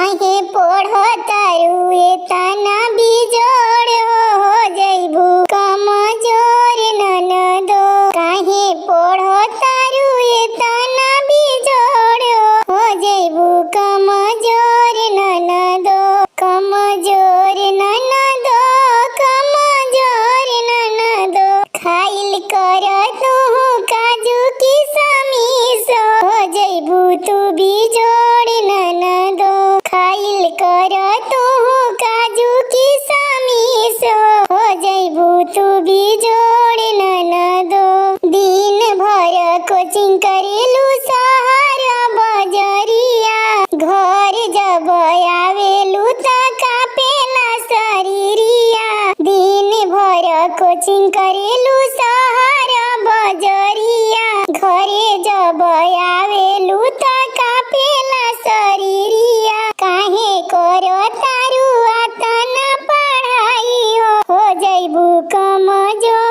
काहे पढ़ो तारू एतना बिजोड़ हो जइबू कमजोर ननदो। काहे पढ़ो तारू एतना बिजोड़ हो जइबू कमजोर ननदो। कमजोर ननदो, कमजोर ननदो। खाइल कर तू काजू किशमिश हो जइबू तू बिजोड़ ननदो। खाइल कर तू काजू किशमिश हो जइबू तू बिजोड़ ननदो। दिन भर कोचिंग करेलू शहर बजरिया, घर जब आवेलू त कापेला शरीरिया। दिन भर कोचिंग करेलू शहर बजरिया, घरे जब आवेलू त कापेला शरीरिया। काहे करो तारू आतना पढ़ाई हो जइबू कमजोर